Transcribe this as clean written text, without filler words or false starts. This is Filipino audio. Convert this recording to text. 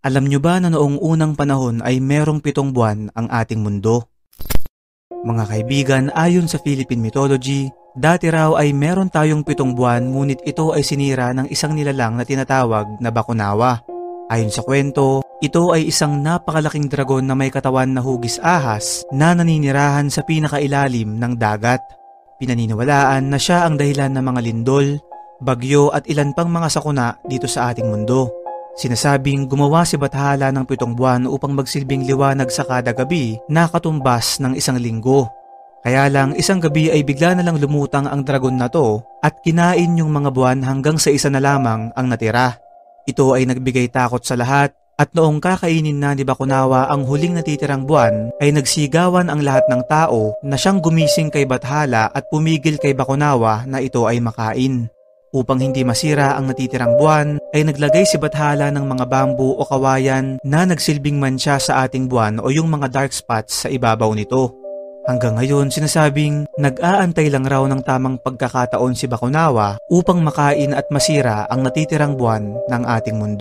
Alam nyo ba na noong unang panahon ay merong 7 buwan ang ating mundo? Mga kaibigan, ayon sa Philippine mythology, dati raw ay meron tayong 7 buwan ngunit ito ay sinira ng isang nilalang na tinatawag na Bakunawa. Ayon sa kwento, ito ay isang napakalaking dragon na may katawan na hugis ahas na naninirahan sa pinakailalim ng dagat. Pinaniniwalaan na siya ang dahilan ng mga lindol, bagyo at ilan pang mga sakuna dito sa ating mundo. Sinasabing gumawa si Bathala ng 7 buwan upang magsilbing liwanag sa kada gabi na katumbas ng isang linggo. Kaya lang isang gabi ay bigla na lang lumutang ang dragon na to at kinain yung mga buwan hanggang sa isa na lamang ang natira. Ito ay nagbigay takot sa lahat at noong kakainin na ni Bakunawa ang huling natitirang buwan ay nagsigawan ang lahat ng tao na siyang gumising kay Bathala at pumigil kay Bakunawa na ito ay makain. Upang hindi masira ang natitirang buwan, ay naglagay si Bathala ng mga bamboo o kawayan na nagsilbing mantsa sa ating buwan o yung mga dark spots sa ibabaw nito. Hanggang ngayon, sinasabing nag-aantay lang raw ng tamang pagkakataon si Bakunawa upang makain at masira ang natitirang buwan ng ating mundo.